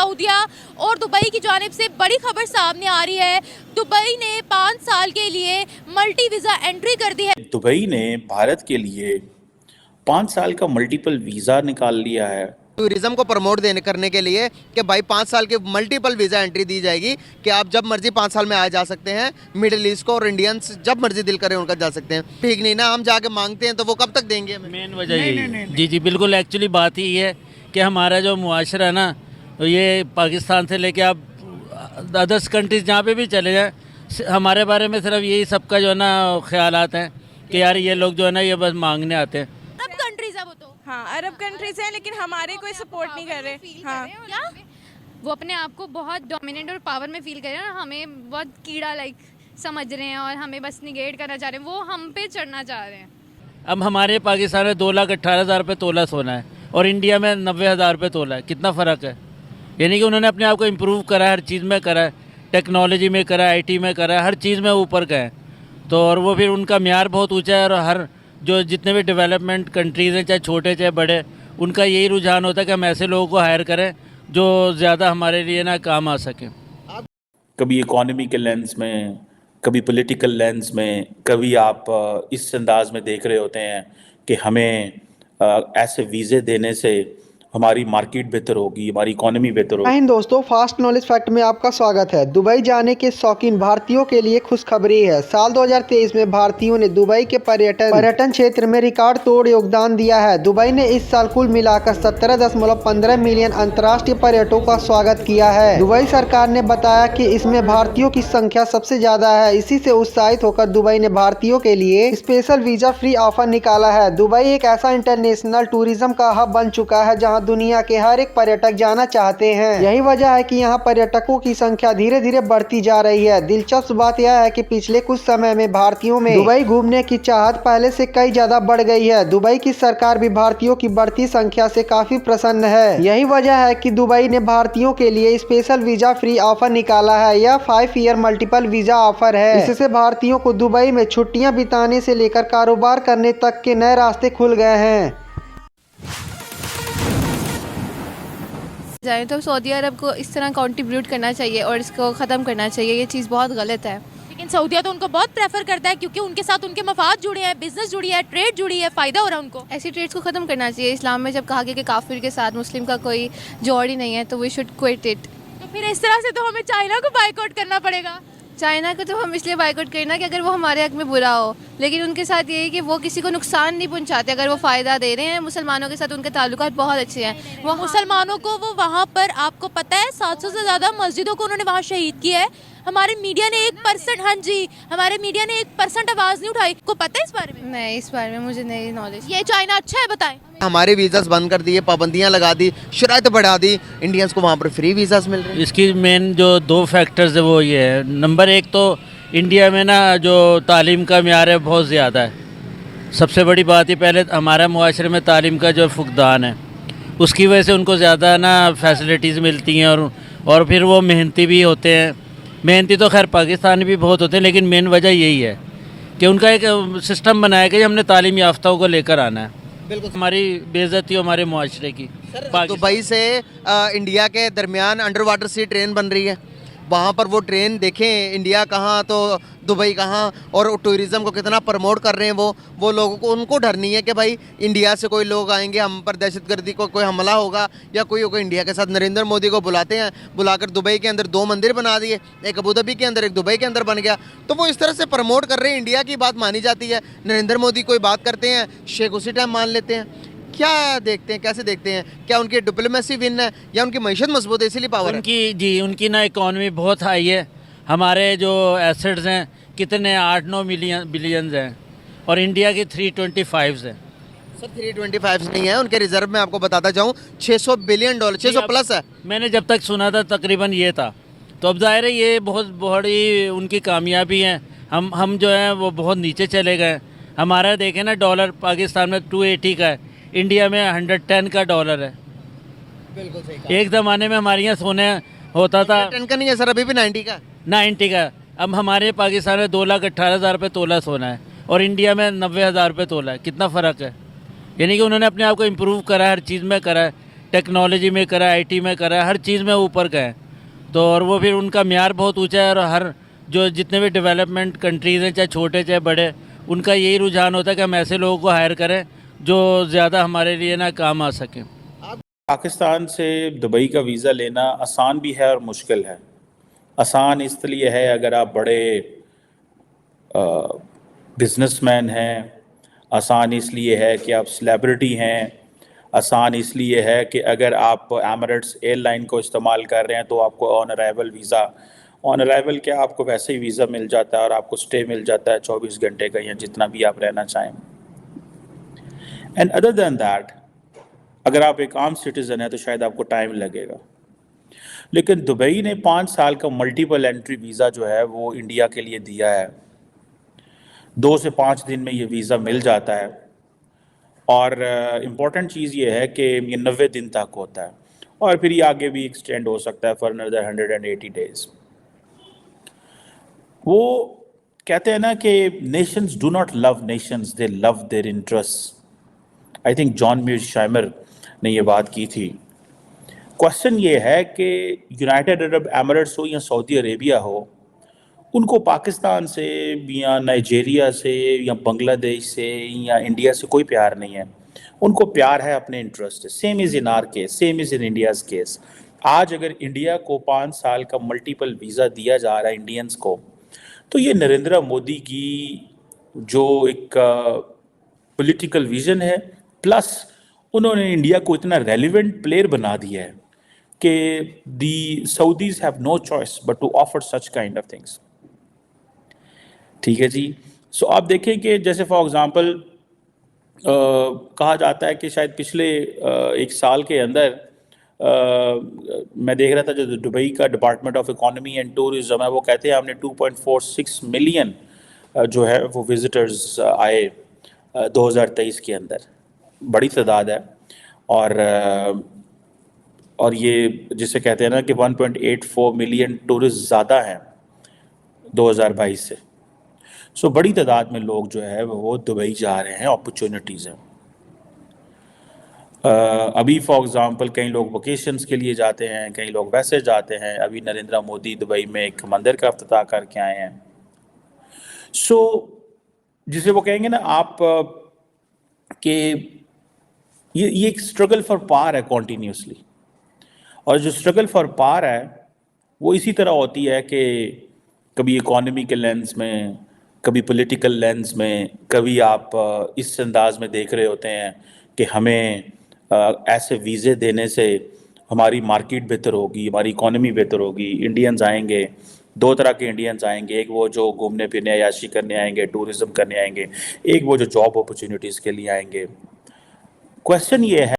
सऊदीया और दुबई की जानिब से बड़ी खबर सामने आ रही है। दुबई ने 5 साल के लिए मल्टी वीज़ा एंट्री कर दी है। दुबई ने भारत के लिए 5 साल का मल्टीपल वीज़ा निकाल लिया है। टूरिज्म को प्रमोट करने के लिए कि भाई 5 साल के मल्टीपल वीज़ा एंट्री दी जाएगी कि आप जब मर्जी 5 साल में आ जा सकते हैं मिडिल ईस्ट को, और इंडियंस जब मर्जी दिल करे उनका जा सकते हैं। ठीक नहीं ना, हम जाके मांगते हैं तो वो कब तक देंगे हमें? मेन वजह यही जी जी बिल्कुल, एक्चुअली बात ही है कि हमारा जो मुआशरा है ना, तो ये पाकिस्तान से लेके आप अदर्स कंट्रीज जहाँ पे भी चले जाएं, हमारे बारे में सिर्फ यही सबका जो है ना ख्यालात हैं कि यार ये लोग जो है ना ये बस मांगने आते हैं। अरब कंट्रीज है वो तो, हाँ अरब कंट्रीज हैं, लेकिन हमारे कोई सपोर्ट नहीं कर रहे। हाँ क्या वो अपने आप को बहुत डोमिनेंट और पावर में फील कर रहे हैं, हमें बहुत कीड़ा लाइक समझ रहे हैं और हमें बस निगेट करना चाह रहे हैं, वो हम पे चढ़ना चाह रहे हैं। अब हमारे पाकिस्तान में 2,18,000 रुपये तोला सोना है और इंडिया में 90,000 रुपये तोला है। कितना फ़र्क है? यानी कि उन्होंने अपने आप को इम्प्रूव करा है, हर चीज़ में करा है, टेक्नोलॉजी में करा है, IT में करा है, हर चीज़ में ऊपर का है। तो और वो फिर उनका म्यार बहुत ऊंचा है, और हर जो जितने भी डेवलपमेंट कंट्रीज़ हैं, चाहे छोटे चाहे बड़े, उनका यही रुझान होता है कि हम ऐसे लोगों को हायर करें जो ज़्यादा हमारे लिए ना काम आ सकें। कभी इकोनॉमी के लेंस में, कभी पॉलिटिकल लेंस में, कभी आप इस अंदाज में देख रहे होते हैं कि हमें ऐसे वीज़े देने से हमारी मार्केट बेहतर होगी, हमारी इकोनॉमी बेहतर होगी। हिंद दोस्तों, फास्ट नॉलेज फैक्ट में आपका स्वागत है। दुबई जाने के शौकीन भारतीयों के लिए खुशखबरी है। साल 2023 में भारतीयों ने दुबई के पर्यटन क्षेत्र में रिकॉर्ड तोड़ योगदान दिया है। दुबई ने इस साल कुल मिलाकर 17.15 मिलियन अंतर्राष्ट्रीय पर्यटकों का स्वागत किया है। दुबई सरकार ने बताया कि इसमें भारतीयों की संख्या सबसे ज्यादा है। इसी से उत्साहित होकर दुबई ने भारतीयों के लिए स्पेशल वीजा फ्री ऑफर निकाला है। दुबई एक ऐसा इंटरनेशनल टूरिज्म का हब बन चुका है जहाँ दुनिया के हर एक पर्यटक जाना चाहते हैं। यही वजह है कि यहाँ पर्यटकों की संख्या धीरे धीरे बढ़ती जा रही है। दिलचस्प बात यह है कि पिछले कुछ समय में भारतीयों में दुबई घूमने की चाहत पहले से कई ज्यादा बढ़ गई है। दुबई की सरकार भी भारतीयों की बढ़ती संख्या से काफी प्रसन्न है। यही वजह है कि दुबई ने भारतीयों के लिए स्पेशल वीजा फ्री ऑफर निकाला है। यह 5 ईयर मल्टीपल वीजा ऑफर है। इससे भारतीयों को दुबई में छुट्टियां बिताने से लेकर कारोबार करने तक के नए रास्ते खुल गए हैं। जाए तो सऊदी अरब को इस तरह कंट्रीब्यूट करना चाहिए और इसको ख़त्म करना चाहिए। ये चीज़ बहुत गलत है। लेकिन सऊदीया तो उनको बहुत प्रेफर करता है क्योंकि उनके साथ उनके मफाद जुड़े हैं, बिजनेस जुड़ी है, ट्रेड जुड़ी है, फ़ायदा हो रहा है उनको। ऐसी ट्रेड्स को ख़त्म करना चाहिए। इस्लाम में जब कहा गया कि काफिर के साथ मुस्लिम का कोई जोड़ ही नहीं है, तो वी शुड क्विट इट। तो फिर इस तरह से तो हमें चाइना को बाइकआउट करना पड़ेगा। चाइना को तो हम इसलिए बाइकआउट करना कि अगर वो हमारे हक में बुरा हो, लेकिन उनके साथ ये है कि वो किसी को नुकसान नहीं पहुंचाते। अगर वो फ़ायदा दे रहे हैं, मुसलमानों के साथ उनके ताल्लुकात बहुत अच्छे हैं। वो मुसलमानों को वो वहाँ पर, आपको पता है 700 से ज़्यादा मस्जिदों को उन्होंने वहाँ शहीद किया है। हमारे मीडिया ने 1%, हाँ जी, हमारे मीडिया ने 1% आवाज़ नहीं उठाई। को पता है इस बारे में? नहीं, इस बारे में मुझे नहीं नॉलेज। ये चाइना अच्छा है, बताएं। हमारे वीज़ास बंद कर दिए, पाबंदियां लगा दी, शराइत बढ़ा दी, इंडियंस को वहाँ पर फ्री वीज़ास मिल रहे हैं। इसकी मेन जो 2 फैक्टर्स है वो ये है। नंबर 1 तो इंडिया में ना जो तालीम का म्यार है बहुत ज़्यादा है। सबसे बड़ी बात ही पहले हमारा मुआशरे में तालीम का जो फुकदान है, उसकी वजह से उनको ज़्यादा ना फैसिलिटीज़ मिलती हैं, और फिर वो मेहनती भी होते हैं। मेहनती तो खैर पाकिस्तानी भी बहुत होते हैं, लेकिन मेन वजह यही है कि उनका एक सिस्टम बनाया कि हमने तालीम याफ्ताओं को लेकर आना है। बिल्कुल, हमारी बेइज्जती हो हमारे मुआशरे की। दुबई से इंडिया के दरमियान अंडर वाटर सी ट्रेन बन रही है। वहाँ पर वो ट्रेन देखें, इंडिया कहाँ तो दुबई कहाँ, और टूरिज़्म को कितना प्रमोट कर रहे हैं वो लोगों को, उनको डर नहीं है कि भाई इंडिया से कोई लोग आएंगे, हम पर दहशतगर्दी को कोई हमला होगा या कोई इंडिया के साथ। नरेंद्र मोदी को बुलाते हैं, बुलाकर दुबई के अंदर 2 मंदिर बना दिए, एक अबू धाबी के अंदर, एक दुबई के अंदर बन गया। तो वो इस तरह से प्रमोट कर रहे हैं, इंडिया की बात मानी जाती है। नरेंद्र मोदी कोई बात करते हैं, शेख उसी टाइम मान लेते हैं। क्या देखते हैं, कैसे देखते हैं? क्या उनकी डिप्लोमेसी विन है या उनकी मईशत मजबूत है इसीलिए पावर है? उनकी ना इकॉनमी बहुत हाई है। हमारे जो एसेट्स हैं कितने 8-9 बिलियंस हैं, और इंडिया की 325 है। सर 325 नहीं है, उनके रिजर्व में आपको बताता जाऊँ $600 बिलियन, 600 प्लस है। मैंने जब तक सुना था तकरीबन ये था। तो अब जाहिर है ये बहुत बड़ी उनकी कामयाबी है। हम जो है वो बहुत नीचे चले गए। हमारा देखें ना, डॉलर पाकिस्तान में 280 का है, इंडिया में 110 का डॉलर है। बिल्कुल सही। एक ज़माने में हमारे यहाँ सोने होता था 10 का नहीं है सर, अभी भी 90 का। अब हमारे पाकिस्तान में 2,18,000 रुपये तोला सोना है, और इंडिया में 90,000 रुपये तोला है। कितना फ़र्क है? यानी कि उन्होंने अपने आप को इम्प्रूव करा है, हर चीज़ में करा है, टेक्नोलॉजी में करा है, आईटी में करा है, हर चीज़ में ऊपर का है। तो और वो फिर उनका म्यार बहुत ऊंचा है, और हर जो जितने भी डेवलपमेंट कंट्रीज़ हैं, चाहे छोटे चाहे बड़े, उनका यही रुझान होता है कि हम ऐसे लोगों को हायर करें जो ज़्यादा हमारे लिए ना काम आ सकें। पाकिस्तान से दुबई का वीज़ा लेना आसान भी है और मुश्किल है। आसान इसलिए है अगर आप बड़े बिजनेसमैन हैं, आसान इसलिए है कि आप सेलिब्रिटी हैं, आसान इसलिए है कि अगर आप एमिरेट्स एयरलाइन को इस्तेमाल कर रहे हैं तो आपको on arrival visa, on arrival क्या आपको वैसे ही वीज़ा मिल जाता है और आपको स्टे मिल जाता है 24 घंटे का या जितना भी आप रहना चाहें। एंड अदर दैन दैट, अगर आप एक आम सिटीज़न है तो शायद आपको टाइम लगेगा, लेकिन दुबई ने 5 साल का मल्टीपल एंट्री वीज़ा जो है वो इंडिया के लिए दिया है। 2 से 5 दिन में ये वीज़ा मिल जाता है, और इम्पॉर्टेंट चीज़ ये है कि ये 90 दिन तक होता है, और फिर ये आगे भी एक्सटेंड हो सकता है फॉर अनदर 180 डेज। वो कहते हैं ना कि nations do not love nations, they love their interest. I think John Mearsheimer ने ये बात की थी। क्वेश्चन ये है कि यूनाइटेड अरब एमिरेट्स हो या सऊदी अरेबिया हो, उनको पाकिस्तान से या नाइजीरिया से या बांग्लादेश से या इंडिया से कोई प्यार नहीं है। उनको प्यार है अपने इंटरेस्ट से। Same is in are case, same is in India's case. आज अगर इंडिया को 5 साल का मल्टीपल वीज़ा दिया जा रहा है इंडियंस को, तो ये नरेंद्र मोदी की जो एक पॉलिटिकल विजन है, प्लस उन्होंने इंडिया को इतना रेलिवेंट प्लेयर बना दिया है कि the Saudis have no choice but to offer such kind of things. ठीक है जी। सो आप देखें कि जैसे फॉर एग्ज़ाम्पल कहा जाता है कि शायद पिछले 1 साल के अंदर मैं देख रहा था जो दुबई का department of economy and tourism है, वो कहते हैं हमने 2.46 मिलियन जो है वो विजिटर्स आए 2023 के अंदर। बड़ी तादाद है, और ये जिसे कहते हैं ना कि 1.84 मिलियन टूरिस्ट ज़्यादा हैं 2022 से। सो बड़ी तादाद में लोग जो है वो दुबई जा रहे हैं, अपॉर्चुनिटीज़ हैं। अभी फॉर एग्ज़ाम्पल कई लोग वकेशंस के लिए जाते हैं, कई लोग वैसे जाते हैं। अभी नरेंद्र मोदी दुबई में एक मंदिर का इफ्तिताह करके आए हैं। सो जिसे वो कहेंगे ना आप कि ये एक स्ट्रगल फॉर पावर है कॉन्टीन्यूसली, और जो स्ट्रगल फॉर पावर है वो इसी तरह होती है कि कभी इकोनॉमी के लेंस में, कभी पॉलिटिकल लेंस में, कभी आप इस अंदाज में देख रहे होते हैं कि हमें ऐसे वीज़े देने से हमारी मार्केट बेहतर होगी, हमारी इकोनॉमी बेहतर होगी। इंडियंस आएंगे, 2 तरह के इंडियंस आएंगे, एक वो जो घूमने फिरने अय्याशी करने आएंगे, टूरिज़्म करने आएंगे, एक वो जो जॉब अपॉर्चुनिटीज़ के लिए आएंगे। क्वेश्चन ये है